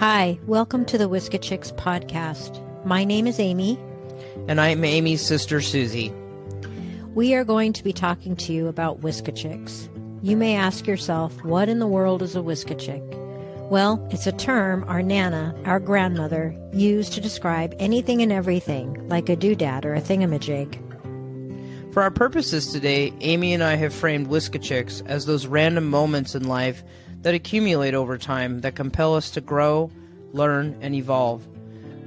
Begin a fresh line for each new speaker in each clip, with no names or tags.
Hi, welcome to the Whiskey Chicks podcast. My name is Amy.
And I'm Amy's sister, Suzie.
We are going to be talking to you about Whiskey Chicks. You may ask yourself, what in the world is a Whiskey Chick? Well, it's a term our Nana, our grandmother, used to describe anything and everything, like a doodad or a thingamajig.
For our purposes today, Amy and I have framed Whiskey Chicks as those random moments in life that accumulate over time that compel us to grow, learn, and evolve.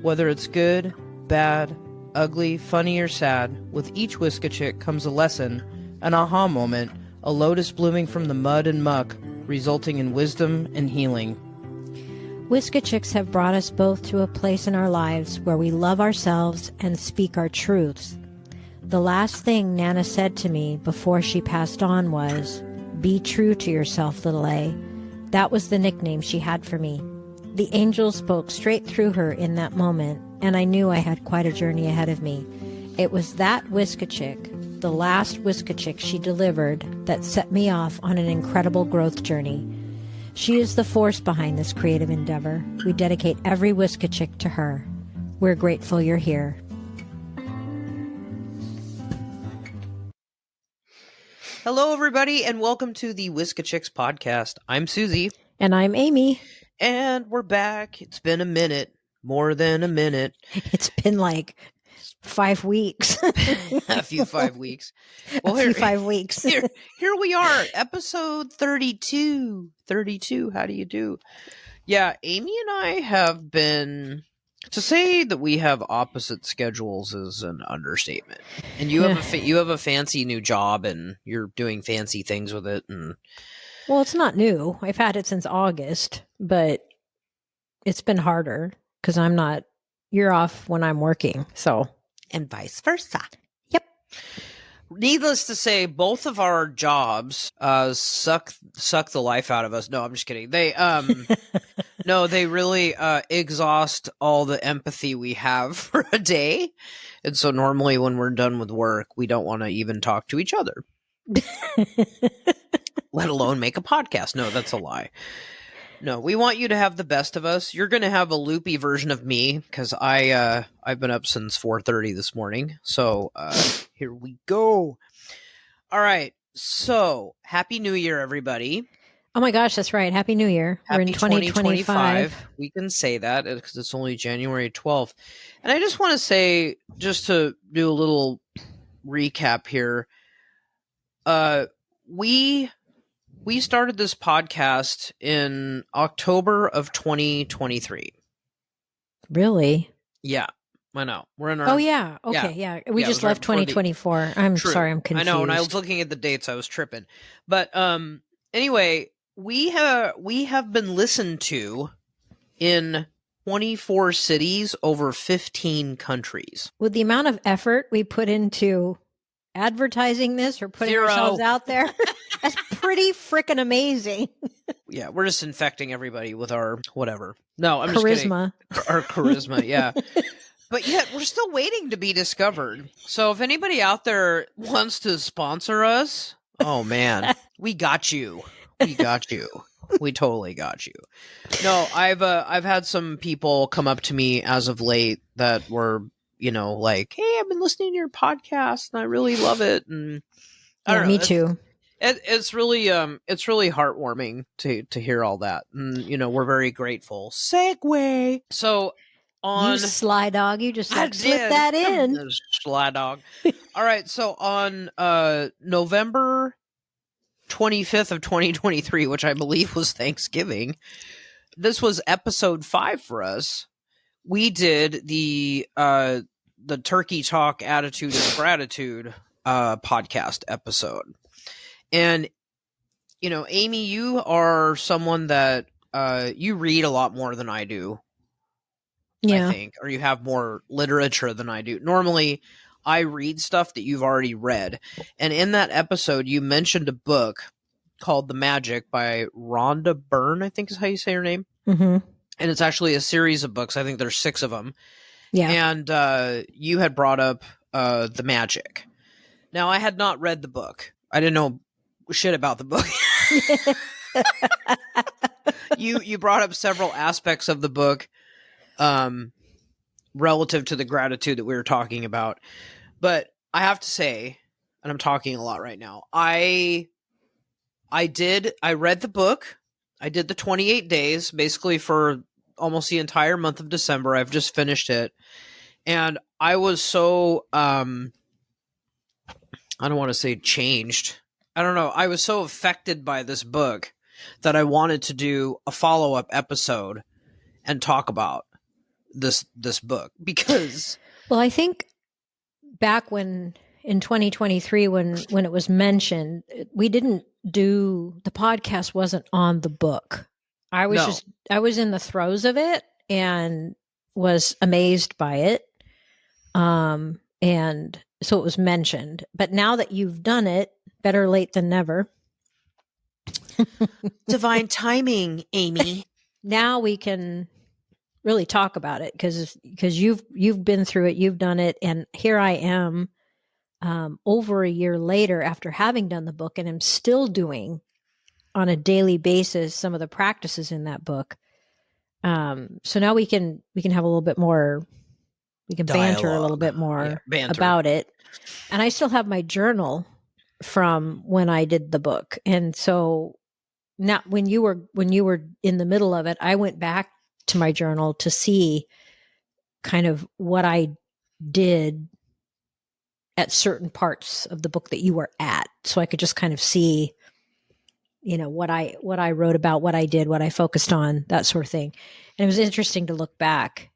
Whether it's good, bad, ugly, funny, or sad, with each Whiskey Chick comes a lesson, an aha moment, a lotus blooming from the mud and muck, resulting in wisdom and healing.
Whiskey Chicks have brought us both to a place in our lives where we love ourselves and speak our truths. The last thing Nana said to me before she passed on was, "Be true to yourself, little A." That was the nickname she had for me. The angel spoke straight through her in that moment, and I knew I had quite a journey ahead of me. It was that Whiskey Chick, the last Whiskey Chick she delivered, that set me off on an incredible growth journey. She is the force behind this creative endeavor. We dedicate every Whiskey Chick to her. We're grateful you're here.
Hello, everybody, and welcome to the Whiskey Chicks podcast. I'm Suzie.
And I'm Amy.
And we're back. It's been a minute. More than a minute.
It's been like 5 weeks.
A few 5 weeks.
Well, a few 5 weeks.
Here we are, episode 32. 32, how do you do? Yeah, Amy and I have been... To say that we have opposite schedules is an understatement. And you have a fancy new job, and you're doing fancy things with it. And
well, it's not new. I've had it since August, but it's been harder because you're off when I'm working. So,
and vice versa.
Yep.
Needless to say, both of our jobs suck the life out of us. No, I'm just kidding. They no, they really exhaust all the empathy we have for a day. And so normally when we're done with work, we don't want to even talk to each other. Let alone make a podcast. No, that's a lie. No, we want you to have the best of us. You're going to have a loopy version of me because I've been up since 4:30 this morning. So here we go. All right. So happy New Year, everybody.
Oh my gosh, that's right. Happy New Year.
Happy
We're in 2025.
We can say that because it's only January 12th. And I just want to say, just to do a little recap here, we started this podcast in October of 2023.
Really?
Yeah, I know. We're in our...
Oh, yeah. Okay, yeah. We just left 2024. I'm
True.
sorry, I'm confused.
I know, when I was looking at the dates, I was tripping. But anyway, we have been listened to in 24 cities over 15 countries.
With the amount of effort we put into advertising this or putting ourselves out there, that's pretty freaking amazing.
Yeah, we're just infecting everybody with our whatever. No, I'm
charisma.
Just kidding. Our charisma, yeah. But yet, we're still waiting to be discovered. So if anybody out there wants to sponsor us, oh man, we got you. We got you. We totally got you. No, I've had some people come up to me as of late that were, like, "Hey, I've been listening to your podcast and I really love it." And I don't know,
me too.
It's really heartwarming to hear all that. And we're very grateful. Segue. So on
you sly dog, you just
slip
that in.
Sly dog. All right, so on November 25th of 2023, which I believe was Thanksgiving, this was episode 5 for us. We did the Turkey Talk Attitude and Gratitude podcast episode. And, Amy, you are someone that you read a lot more than I do.
Yeah.
I think, or you have more literature than I do. Normally, I read stuff that you've already read. And in that episode, you mentioned a book called The Magic by Rhonda Byrne, I think is how you say her name.
Mm-hmm.
And it's actually a series of books. I think there's 6 of them.
Yeah.
And you had brought up The Magic. Now, I had not read the book. I didn't know shit about the book. you brought up several aspects of the book relative to the gratitude that we were talking about. But I have to say, and I'm talking a lot right now, I read the book. I did the 28 days, basically for almost the entire month of December. I've just finished it. And I was so, I don't want to say changed. I don't know. I was so affected by this book that I wanted to do a follow-up episode and talk about this book because...
Well, I think back when in 2023, when it was mentioned, we didn't do, the podcast wasn't on the book. I was in the throes of it and was amazed by it. And so it was mentioned, but now that you've done it, better late than never.
Divine timing, Amy.
Now we can really talk about it because you've been through it, you've done it, and here I am, over a year later after having done the book, and I'm still doing on a daily basis some of the practices in that book. So now we can have a little bit more, we can banter a little bit more about it. And I still have my journal from when I did the book. And so now when you were in the middle of it, I went back to my journal to see kind of what I did at certain parts of the book that you were at. So I could just kind of see, what I wrote about, what I did, what I focused on, that sort of thing. And it was interesting to look back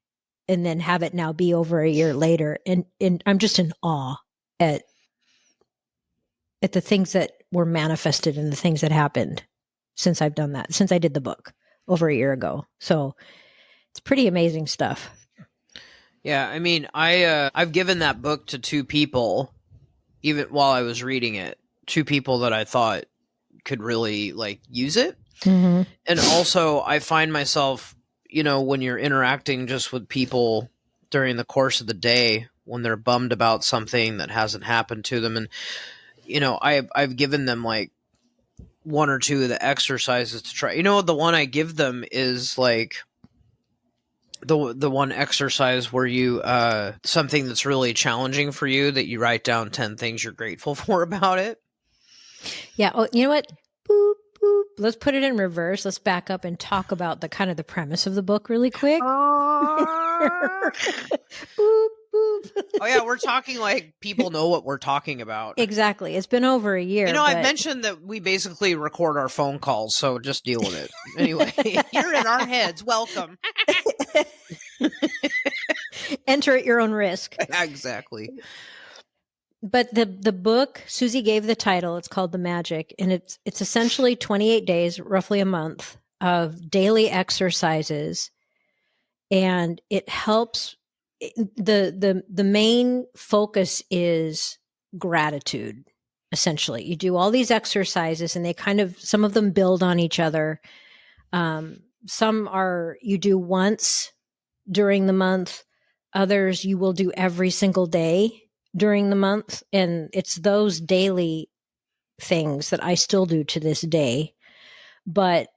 and then have it now be over a year later. And I'm just in awe at the things that were manifested and the things that happened since I've done that, since I did the book over a year ago. So it's pretty amazing stuff.
Yeah. I mean, I've given that book to two people, even while I was reading it, two people that I thought could really use it.
Mm-hmm.
And also I find myself, when you're interacting just with people during the course of the day, when they're bummed about something that hasn't happened to them. And, I've given them one or two of the exercises to try. The one I give them is the one exercise where you, something that's really challenging for you, that you write down 10 things you're grateful for about it.
Yeah. Oh, you know what? Boop, boop. Let's put it in reverse. Let's back up and talk about the kind of the premise of the book really quick. Boop, boop.
Oh yeah, we're talking like people know what we're talking about.
Exactly. It's been over a year.
I mentioned that we basically record our phone calls, so just deal with it. Anyway, you're in our heads. Welcome.
Enter at your own risk.
Exactly.
But the book, Suzie gave the title, it's called The Magic, and it's essentially 28 days, roughly a month, of daily exercises. And it helps, the main focus is gratitude, essentially. You do all these exercises and they some of them build on each other. Some you do once during the month. Others you will do every single day during the month. And it's those daily things that I still do to this day. But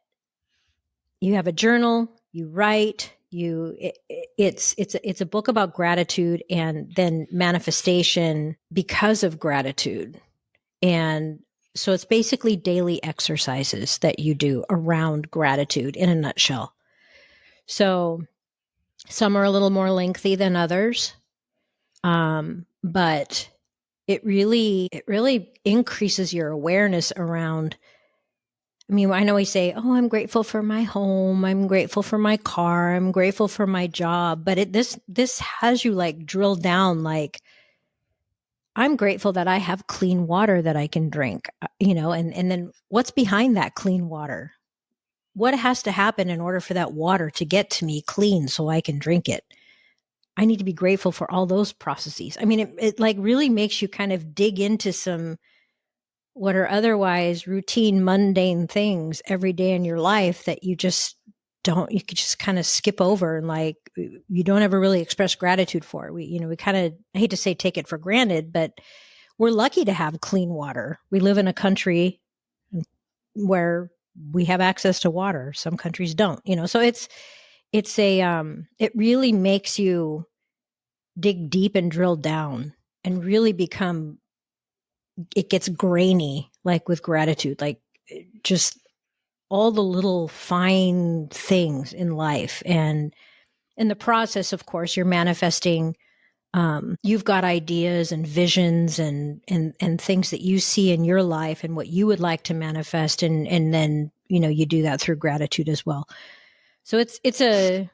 you have a journal, you write, it's a book about gratitude and then manifestation because of gratitude. And so it's basically daily exercises that you do around gratitude in a nutshell. So some are a little more lengthy than others. But it really increases your awareness around. I mean, I know we say, "Oh, I'm grateful for my home. I'm grateful for my car. I'm grateful for my job." But this has you drill down. I'm grateful that I have clean water that I can drink. And then what's behind that clean water? What has to happen in order for that water to get to me clean so I can drink it? I need to be grateful for all those processes. I mean, it really makes you kind of dig into some what are otherwise routine, mundane things every day in your life that you just don't, you could just kind of skip over and you don't ever really express gratitude for. We kind of, I hate to say take it for granted, but we're lucky to have clean water. We live in a country where we have access to water. Some countries don't, so it really makes you dig deep and drill down and really it gets grainy, like with gratitude, like just all the little fine things in life. And in the process, of course, you're manifesting. You've got ideas and visions and things that you see in your life and what you would like to manifest. And then, you do that through gratitude as well. So it's a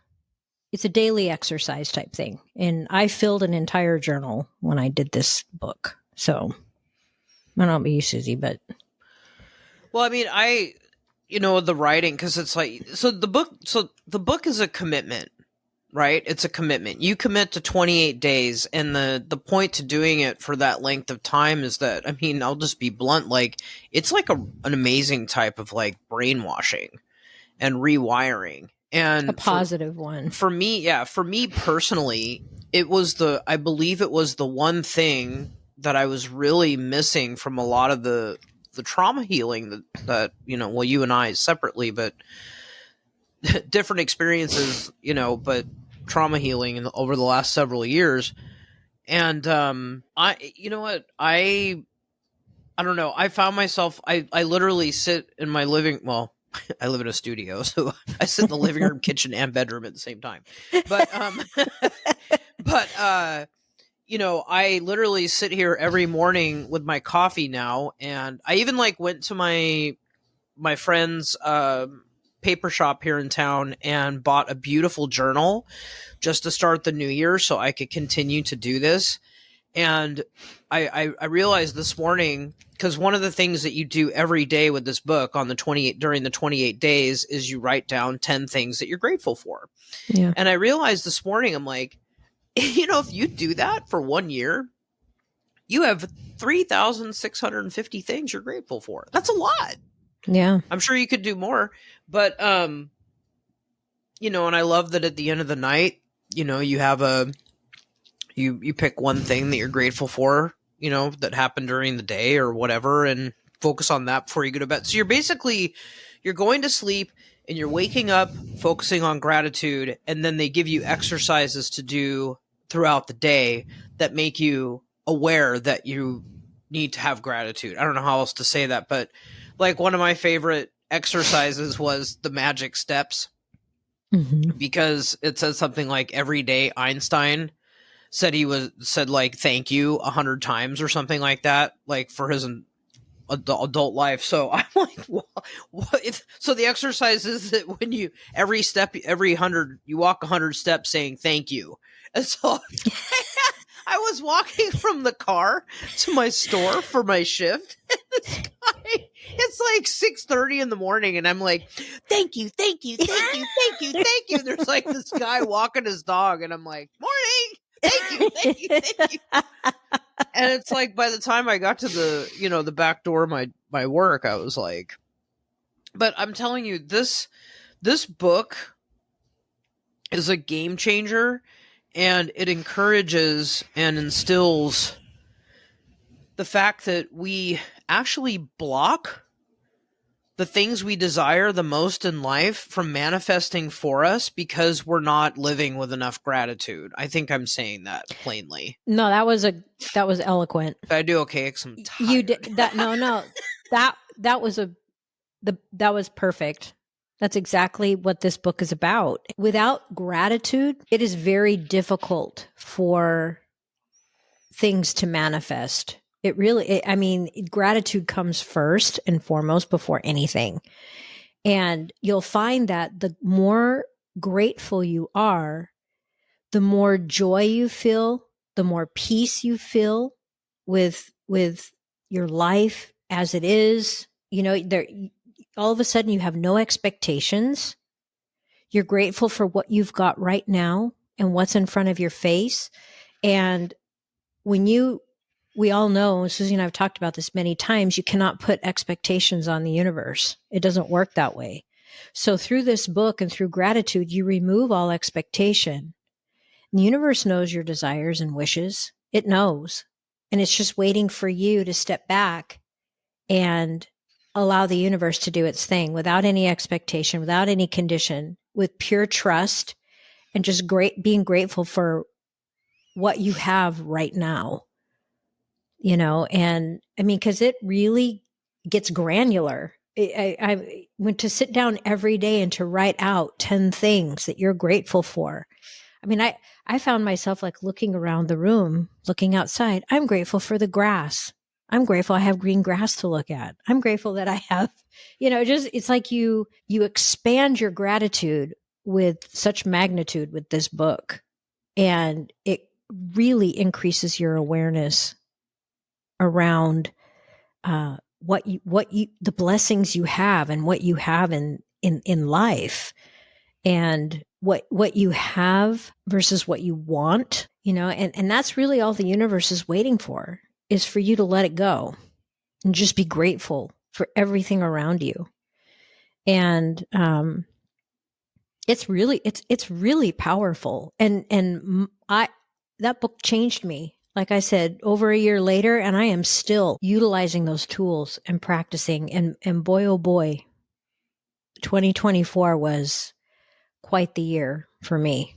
daily exercise type thing. And I filled an entire journal when I did this book. So I don't know about you, Susie, but.
Well, I mean, the writing, because it's like, the book is a commitment, right? It's a commitment. You commit to 28 days, and the point to doing it for that length of time is that, I mean, I'll just be blunt, like, it's like an amazing type of like brainwashing and rewiring. And
a positive one.
For me personally, I believe it was the one thing that I was really missing from a lot of the trauma healing that you and I separately, but different experiences, but trauma healing over the last several years. And I don't know. I found myself, I literally sit in my I live in a studio, so I sit in the living room, kitchen, and bedroom at the same time. But I literally sit here every morning with my coffee now, and I even went to my friend's paper shop here in town and bought a beautiful journal just to start the new year so I could continue to do this. And I realized this morning, because one of the things that you do every day with this book during the 28 days is you write down 10 things that you're grateful for.
Yeah.
And I realized this morning, I'm like, if you do that for 1 year, you have 3,650 things you're grateful for. That's a lot.
Yeah.
I'm sure you could do more, but, and I love that at the end of the night, you have you pick one thing that you're grateful for, that happened during the day or whatever, and focus on that before you go to bed. So you're going to sleep and you're waking up focusing on gratitude, and then they give you exercises to do throughout the day that make you aware that you need to have gratitude. I don't know how else to say that, but one of my favorite exercises was the magic steps, because it says something like every day Einstein said thank you 100 times or something like that, for his adult life. So I'm like, what? So the exercise is that when you every 100, you walk 100 steps saying thank you. And so I was walking from the car to my store for my shift. And this guy, it's 6:30 in the morning, and I'm like, thank you, thank you, thank you, thank you, thank you. And there's this guy walking his dog, and I'm like, morning. Thank you, thank you, thank you. And it's by the time I got to the back door of my work, I was like, but I'm telling you, this book is a game changer, and it encourages and instills the fact that we actually block the things we desire the most in life from manifesting for us because we're not living with enough gratitude. I think I'm saying that plainly.
No, that was eloquent.
Did I do okay? 'Cause I'm tired.
You did that. No, that was perfect. That's exactly what this book is about. Without gratitude, it is very difficult for things to manifest. It really, gratitude comes first and foremost before anything. And you'll find that the more grateful you are, the more joy you feel, the more peace you feel with your life as it is. All of a sudden you have no expectations. You're grateful for what you've got right now and what's in front of your face. And we all know, Susie and I have talked about this many times, you cannot put expectations on the universe. It doesn't work that way. So through this book and through gratitude, you remove all expectation. And the universe knows your desires and wishes. It knows. And it's just waiting for you to step back and allow the universe to do its thing without any expectation, without any condition, with pure trust and just being grateful for what you have right now, and I mean, because it really gets granular. I went to sit down every day and to write out 10 things that you're grateful for. I mean, I found myself like looking around the room, looking outside. I'm grateful for the grass. I'm grateful I have green grass to look at. I'm grateful that I have, it's like you expand your gratitude with such magnitude with this book. And it really increases your awareness around the blessings you have and what you have in life, and what you have versus what you want, and that's really all the universe is waiting for, is for you to let it go and just be grateful for everything around you. And it's really powerful. And that book changed me. Like I said, over a year later, and I am still utilizing those tools and practicing. And boy, oh boy, 2024 was quite the year for me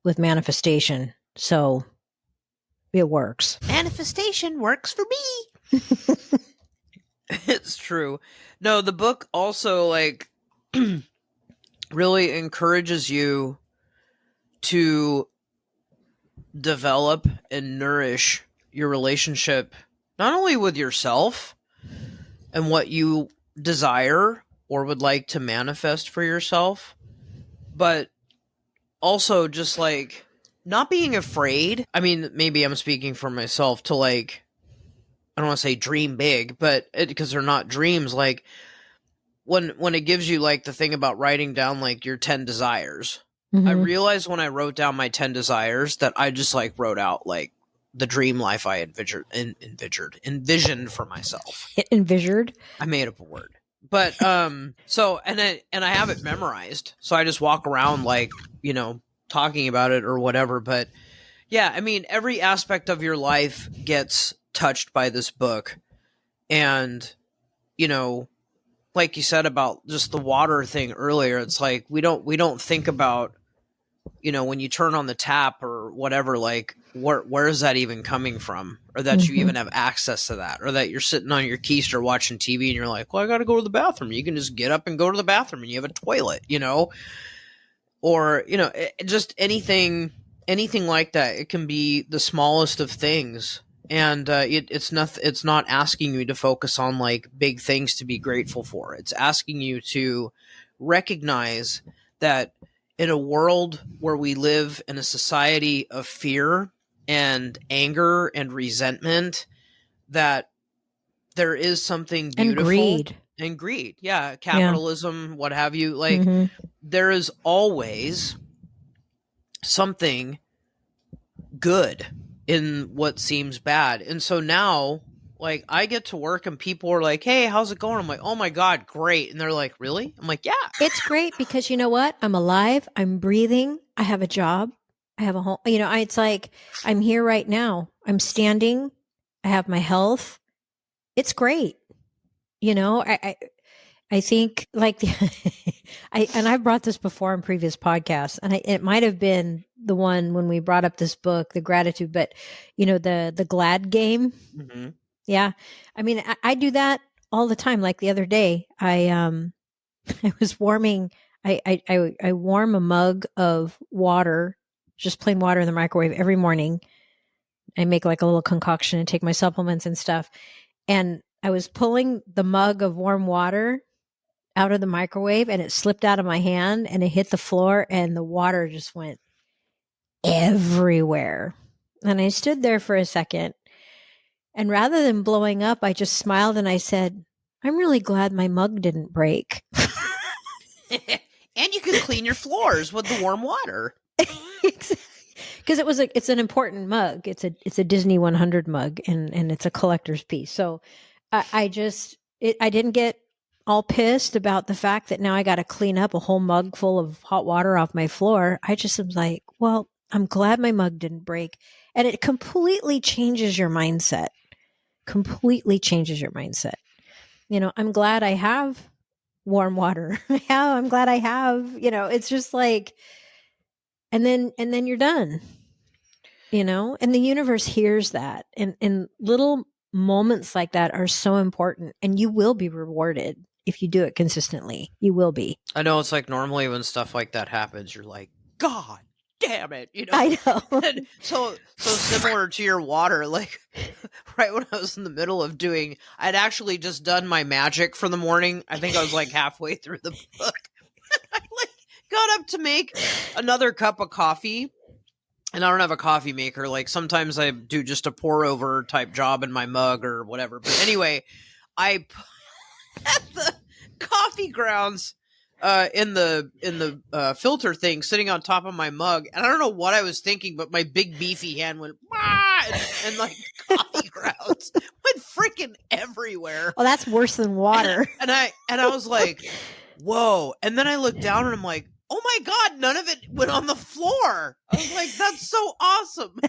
with manifestation. So it works.
Manifestation works for me. It's true. No, the book also really encourages you to develop and nourish your relationship, not only with yourself and what you desire or would like to manifest for yourself, but also just not being afraid. I mean, maybe I'm speaking for myself to I don't want to say dream big, but because they're not dreams, when it gives you the thing about writing down your 10 desires.
Mm-hmm.
I realized when I wrote down my 10 desires that I just wrote out the dream life I envisioned for myself.
Envisioned?
I made up a word. But so and I have it memorized. So I just walk around talking about it or whatever. But yeah, I mean, every aspect of your life gets touched by this book. And like you said about just the water thing earlier, it's we don't think about, when you turn on the tap or whatever, where is that even coming from, or that you even have access to that, or that you're sitting on your keister watching TV and you're like, well, I got to go to the bathroom. You can just get up and go to the bathroom and you have a toilet, or, just anything like that. It can be the smallest of things. And it's not asking you to focus on big things to be grateful for. It's asking you to recognize that in a world where we live in a society of fear and anger and resentment, that there is something beautiful. And greed. Yeah. Capitalism, what have you. There is always something good in what seems bad. And so now, I get to work and people are like, hey, how's it going? I'm like, oh my God, great. And they're like, really? I'm like, yeah.
It's great because you know what? I'm alive. I'm breathing. I have a job. I have a home. It's I'm here right now. I'm standing. I have my health. It's great. I think I've brought this before in previous podcasts, and it might have been the one when we brought up this book, the gratitude, but the glad game.
Mm-hmm.
Yeah. I mean, I do that all the time. Like the other day, I was warming, I warm a mug of water, just plain water in the microwave every morning. I make a little concoction and take my supplements and stuff. And I was pulling the mug of warm water out of the microwave and it slipped out of my hand and it hit the floor and the water just went everywhere. And I stood there for a second, and rather than blowing up, I just smiled and I said, I'm really glad my mug didn't break.
And you can clean your floors with the warm water.
Because it's an important mug. It's a Disney 100 mug, and it's a collector's piece. So I didn't get all pissed about the fact that now I got to clean up a whole mug full of hot water off my floor. I just was like, well, I'm glad my mug didn't break. And it completely changes your mindset. I'm glad I have warm water. I'm glad I have, it's just like, and then you're done, and the universe hears that. And little moments like that are so important, and you will be rewarded if you do it consistently. You will be.
I know it's like normally when stuff like that happens, you're like, God damn it,
I know.
And so similar to your water, like right when I was in the middle of I'd actually just done my magic for the morning. I think I was like halfway through the book. I like got up to make another cup of coffee, and I don't have a coffee maker. Like sometimes I do just a pour over type job in my mug or whatever. But anyway, I put the coffee grounds in the filter thing sitting on top of my mug, and I don't know what I was thinking, but my big beefy hand went and like coffee grounds went freaking everywhere.
Well, that's worse than water.
And I was like, whoa. And then I looked down and I'm like, oh my God, none of it went on the floor. I was like, that's so awesome.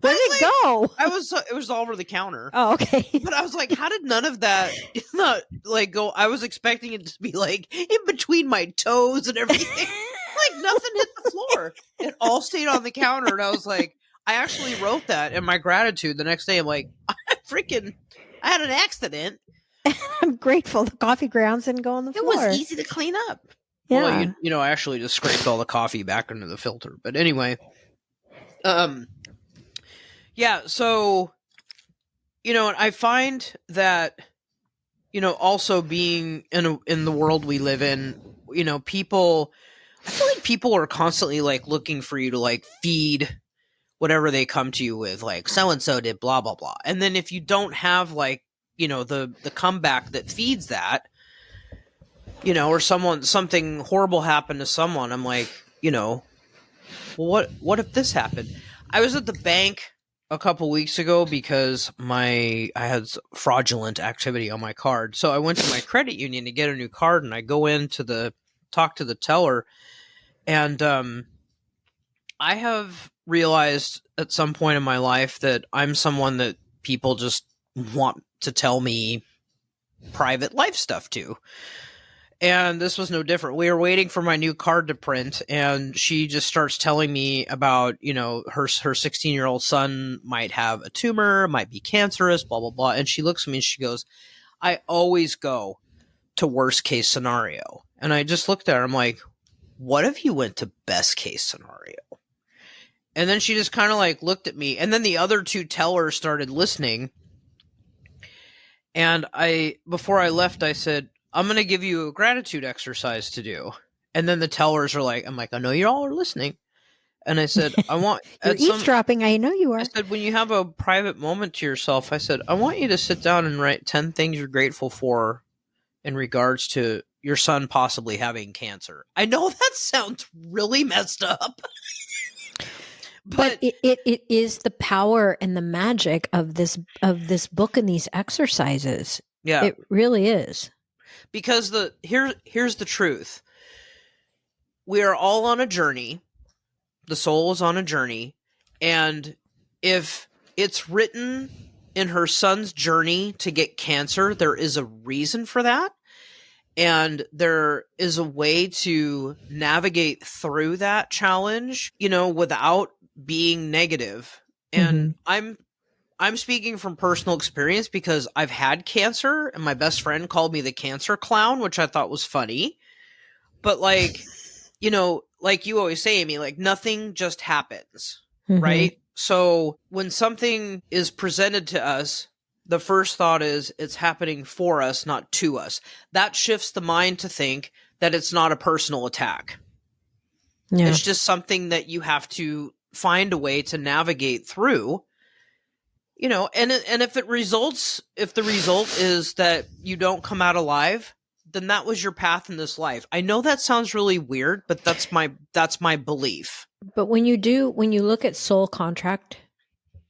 Where did it go?
It was all over the counter.
Oh, okay.
But I was like, how did none of that not like go? I was expecting it to be like in between my toes and everything. Like nothing hit the floor. It all stayed on the counter. And I was like, I actually wrote that in my gratitude the next day. I'm like, I had an accident.
I'm grateful the coffee grounds didn't go on the floor.
It was easy to clean up.
Yeah.
Well, I actually just scraped all the coffee back into the filter. But anyway, yeah, so, and I find that, also being in the world we live in, I feel like people are constantly like looking for you to like feed whatever they come to you with, like so-and-so did blah, blah, blah. And then if you don't have like, the comeback that feeds that, or something horrible happened to someone, I'm like, well, what if this happened? I was at the bank a couple weeks ago because I had fraudulent activity on my card. So I went to my credit union to get a new card, and I go in to talk to the teller, and I have realized at some point in my life that I'm someone that people just want to tell me private life stuff to. And this was no different. We were waiting for my new card to print, and she just starts telling me about, her 16-year-old son might have a tumor, might be cancerous, blah, blah, blah. And she looks at me and she goes, I always go to worst case scenario. And I just looked at her. I'm like, what if you went to best case scenario? And then she just kind of like looked at me. And then the other two tellers started listening. And before I left, I said, I'm going to give you a gratitude exercise to do. And then the tellers are like, I'm like, I know you all are listening. And I said, I want...
You're eavesdropping. I know you are.
I said, when you have a private moment to yourself, I said, I want you to sit down and write 10 things you're grateful for in regards to your son possibly having cancer. I know that sounds really messed up.
But it is the power and the magic of this book and these exercises.
Yeah.
It really is.
Because here's the truth. We are all on a journey. The soul is on a journey. And if it's written in her son's journey to get cancer, there is a reason for that. And there is a way to navigate through that challenge, without being negative. And I'm speaking from personal experience because I've had cancer, and my best friend called me the cancer clown, which I thought was funny. But like, like you always say, Amy, like nothing just happens, right? So when something is presented to us, the first thought is it's happening for us, not to us. That shifts the mind to think that it's not a personal attack. Yeah. It's just something that you have to find a way to navigate through. And if the result is that you don't come out alive, then that was your path in this life. I know that sounds really weird, but that's my belief.
But when you look at soul contract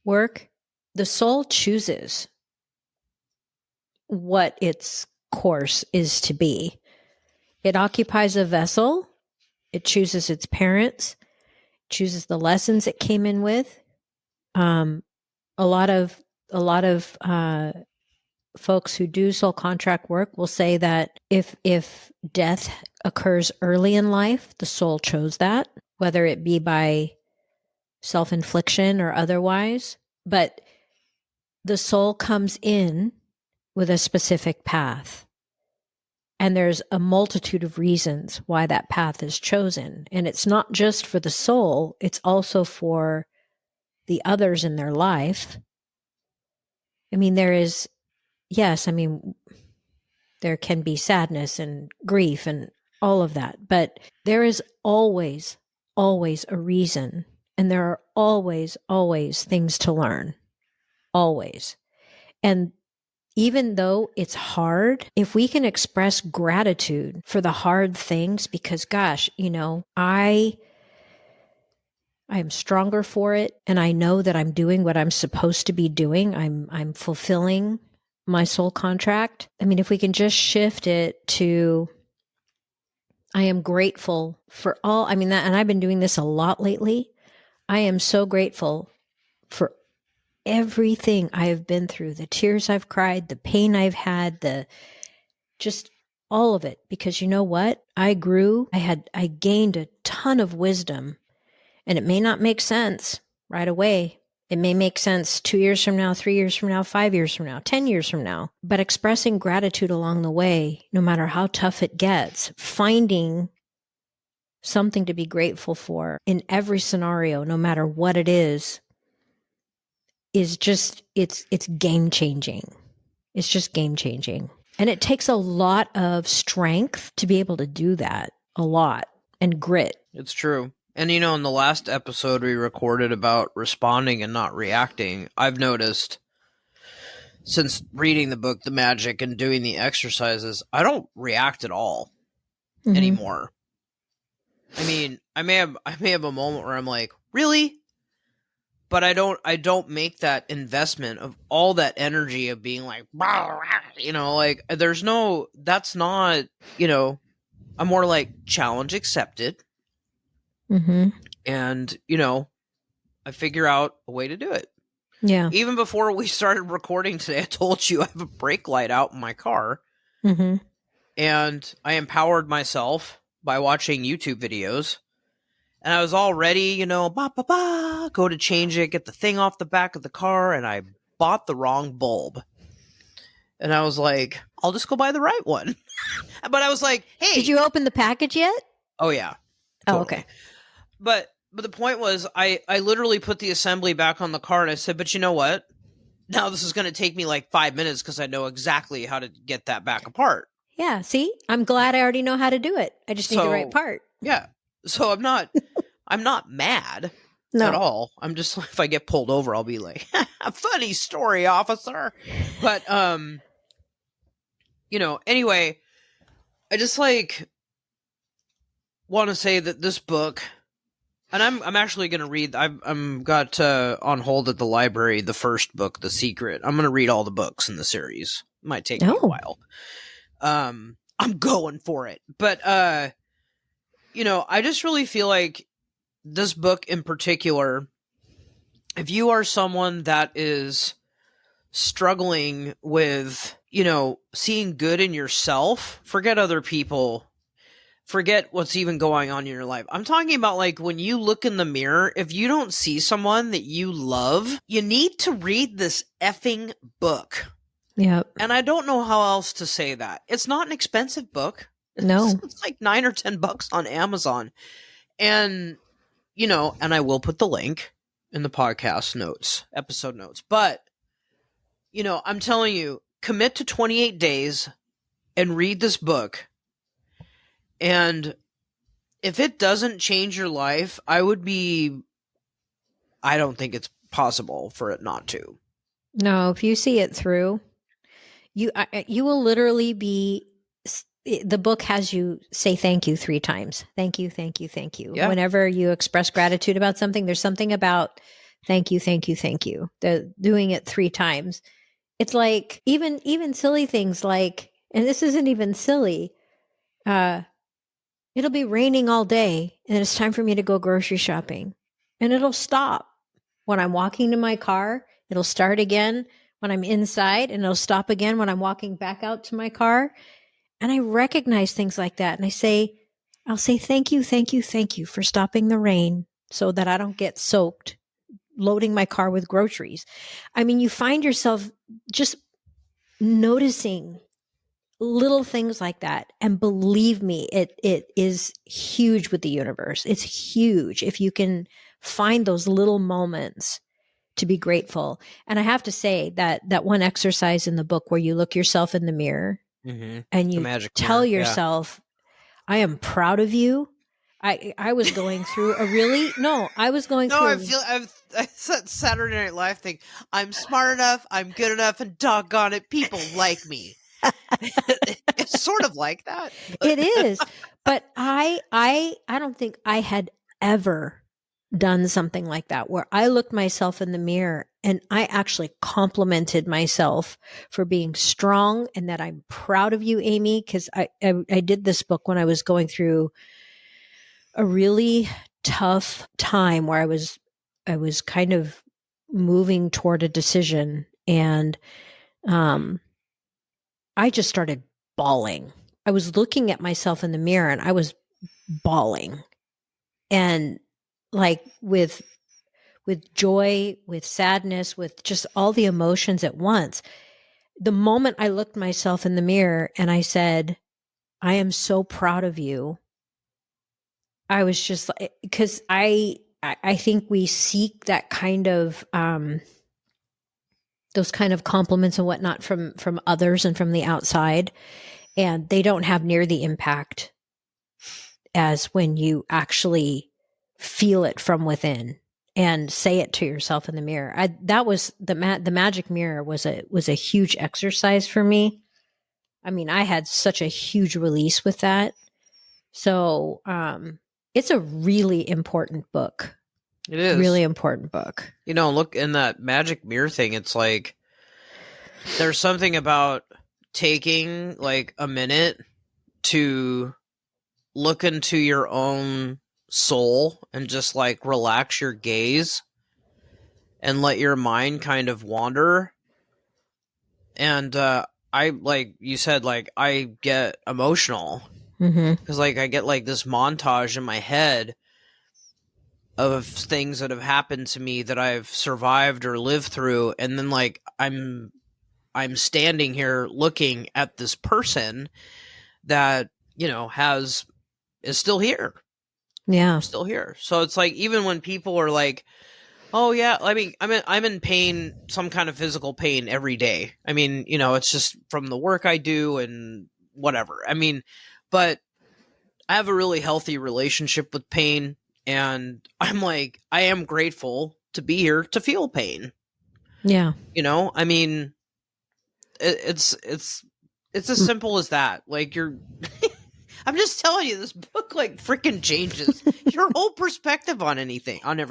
work, the soul chooses what its course is to be. It occupies a vessel. It chooses its parents, chooses the lessons it came in with. A lot of folks who do soul contract work will say that if death occurs early in life, the soul chose that, whether it be by self-infliction or otherwise. But the soul comes in with a specific path. And there's a multitude of reasons why that path is chosen. And it's not just for the soul, it's also for the others in their life. I mean, there can be sadness and grief and all of that, but there is always, always a reason. And there are always, always things to learn. Always. And even though it's hard, if we can express gratitude for the hard things, because gosh, I am stronger for it, and I know that I'm doing what I'm supposed to be doing. I'm fulfilling my soul contract. I mean, if we can just shift it to, I am grateful for all, and I've been doing this a lot lately. I am so grateful for everything I have been through, the tears I've cried, the pain I've had, just all of it. Because you know what? I grew, I gained a ton of wisdom, and it may not make sense right away. It may make sense 2 years from now, 3 years from now, 5 years from now, 10 years from now. But expressing gratitude along the way, no matter how tough it gets, finding something to be grateful for in every scenario, no matter what it is just, it's game changing. It's just game changing. And it takes a lot of strength to be able to do that, a lot, and grit.
It's true. And in the last episode we recorded about responding and not reacting, I've noticed since reading the book, The Magic, and doing the exercises, I don't react at all anymore. I mean, I may have a moment where I'm like, really? But I don't make that investment of all that energy of being like, like there's no, that's not, I'm more like challenge accepted. And, I figure out a way to do it.
Yeah.
Even before we started recording today, I told you I have a brake light out in my car. And I empowered myself by watching YouTube videos. And I was all ready, go to change it, get the thing off the back of the car, and I bought the wrong bulb. And I was like, I'll just go buy the right one. But I was like, hey.
Did you open the package yet?
Oh, yeah.
Totally. Oh, okay.
But the point was, I literally put the assembly back on the car, and I said, but you know what? Now this is going to take me like 5 minutes because I know exactly how to get that back apart.
Yeah, see? I'm glad I already know how to do it. I just need the right part.
Yeah. So I'm not mad at all. I'm just, if I get pulled over, I'll be like, funny story, officer. But, anyway, I just want to say that this book, and I'm actually going to read, I'm got on hold at the library, the first book, The Secret. I'm going to read all the books in the series. It might take me a while. I'm going for it. But, I just really feel like this book in particular, if you are someone that is struggling with, seeing good in yourself, forget other people, forget what's even going on in your life. I'm talking about like when you look in the mirror, if you don't see someone that you love, you need to read this effing book.
Yep.
And I don't know how else to say that. It's not an expensive book.
No.
It's like $9 or $10 on Amazon. And, and I will put the link in the podcast notes, episode notes. But, I'm telling you, commit to 28 days and read this book. And if it doesn't change your life, I don't think it's possible for it not to.
No, if you see it through, you will literally be, the book has you say thank you 3 times. Thank you, thank you, thank you.
Yeah.
Whenever you express gratitude about something, there's something about thank you, thank you, thank you. Doing it 3 times. It's like even silly things like, and this isn't even silly, it'll be raining all day and it's time for me to go grocery shopping. And it'll stop. When I'm walking to my car, it'll start again. when I'm inside, and it'll stop again when I'm walking back out to my car. And I recognize things like that. And I'll say, thank you, thank you, thank you for stopping the rain so that I don't get soaked loading my car with groceries. I mean, you find yourself just noticing little things like that. And believe me, it is huge with the universe. It's huge if you can find those little moments to be grateful. And I have to say that one exercise in the book where you look yourself in the mirror and you tell yourself, I am proud of you. I was going through a really I was going through.
I said Saturday Night Live thing. I'm smart enough. I'm good enough, and doggone it, people like me. It's sort of like that.
It is, but I don't think I had ever done something like that where I looked myself in the mirror and I actually complimented myself for being strong and that I'm proud of you, Amy, because I did this book when I was going through a really tough time where I was kind of moving toward a decision, and I just started bawling. I was looking at myself in the mirror and I was bawling, and like with joy, with sadness, with just all the emotions at once. The moment I looked myself in the mirror and I said, I am so proud of you, I was just like, because I think we seek that kind of those kind of compliments and whatnot from others and from the outside, and they don't have near the impact as when you actually feel it from within and say it to yourself in the mirror. That was the magic mirror was a huge exercise for me. I mean, I had such a huge release with that. So, it's a really important book.
It is.
Really important book.
You know, look, in that magic mirror thing, it's like there's something about taking like a minute to look into your own soul and just like relax your gaze and let your mind kind of wander. And I, like you said, like I get emotional because like I get like this montage in my head of things that have happened to me that I've survived or lived through, and then like I'm standing here looking at this person that, you know, is still here.
Yeah.
Still here. So it's like, even when people are like, oh yeah, I mean, I'm in pain, some kind of physical pain every day. I mean, you know, it's just from the work I do and whatever. I mean, but I have a really healthy relationship with pain, and I'm like, I am grateful to be here to feel pain.
Yeah.
You know, I mean, it's as simple as that. Like, I'm just telling you, this book like freaking changes your whole perspective on everything. And, I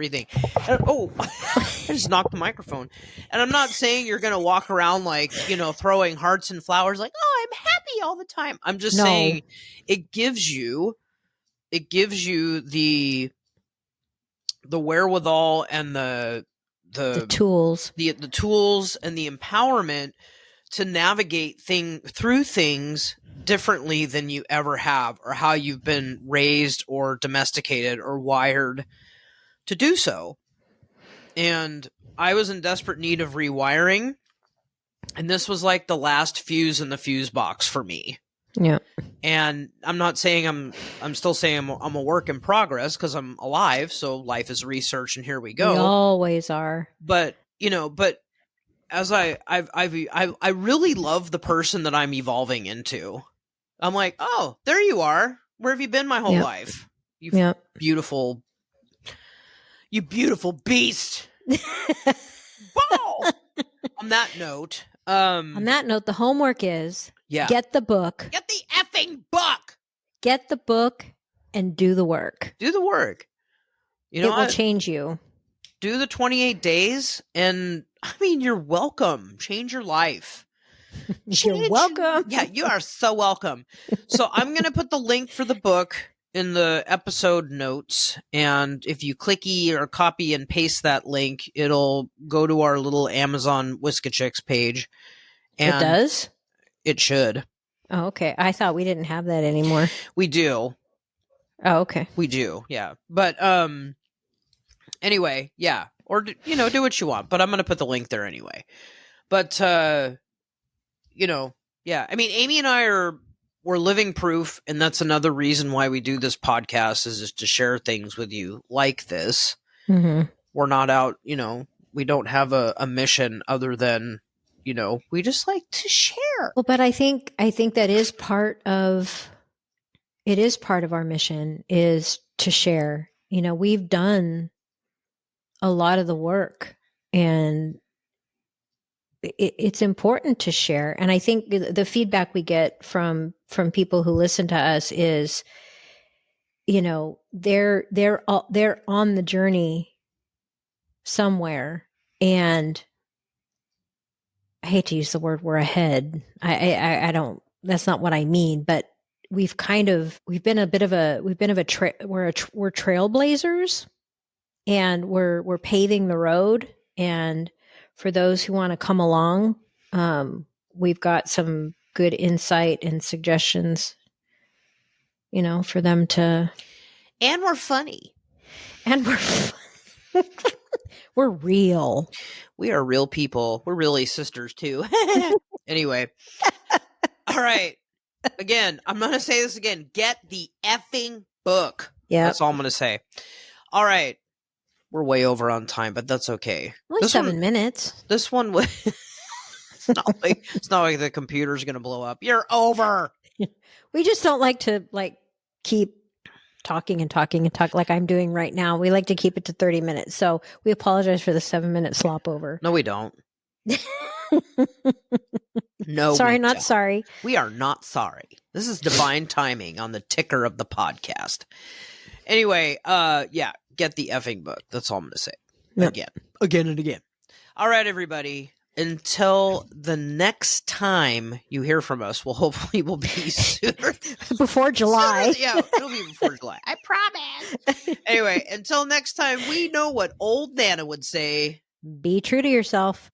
just knocked the microphone. And I'm not saying you're going to walk around like, you know, throwing hearts and flowers like, oh, I'm happy all the time. I'm just saying it gives you the wherewithal and the
tools,
the tools and the empowerment to navigate through things differently than you ever have, or how you've been raised or domesticated or wired to do so. And I was in desperate need of rewiring, and this was like the last fuse in the fuse box for me.
Yeah.
And I'm not saying I'm still saying I'm a work in progress, because I'm alive, so life is research, and here we go.
We always are.
But, you know, as I really love the person that I'm evolving into. I'm like, oh, there you are. Where have you been my whole life? You beautiful beast. Wow. On that note,
the homework is get the book.
Get the effing book.
Get the book and do the work.
Do the work. You know,
it will change you.
Do the 28 days, and I mean, you're welcome. Change your life.
You're welcome.
Yeah, you are so welcome. So I'm going to put the link for the book in the episode notes, and if you clicky or copy and paste that link, it'll go to our little Amazon Whiskey Chicks page. And
it does?
It should.
Oh, okay. I thought we didn't have that anymore.
We do.
Oh, okay.
We do, yeah. But anyway, yeah. Or do what you want, but I'm going to put the link there anyway. But yeah. I mean, Amy and I we're living proof, and that's another reason why we do this podcast is just to share things with you like this.
Mm-hmm.
We're not out, we don't have a mission other than, we just like to share.
Well, but I think that is part of our mission is to share. We've done a lot of the work, and it's important to share. And I think the feedback we get from people who listen to us is, they're on the journey somewhere, and I hate to use the word we're ahead. I don't, that's not what I mean, but we're trailblazers, and we're paving the road. And for those who want to come along, we've got some good insight and suggestions, for them to.
And we're funny.
And we're real.
We are real people. We're really sisters too. Anyway. All right. Again, I'm going to say this again. Get the effing book.
Yeah.
That's all I'm going to say. All right. We're way over on time, but that's okay.
Only 7 minutes.
This one was it's not like the computer's going to blow up. You're over.
We just don't like to keep talking like I'm doing right now. We like to keep it to 30 minutes. So we apologize for the 7-minute slop over.
No, we don't. No,
sorry, not sorry.
We are not sorry. This is divine timing on the ticker of the podcast. Anyway, yeah, get the effing book. That's all I'm going to say. Yep. Again and again. All right, everybody. Until the next time you hear from us, hopefully will be sooner.
Before July.
Yeah, it'll be before July. I promise. Anyway, until next time, we know what old Nana would say.
Be true to yourself.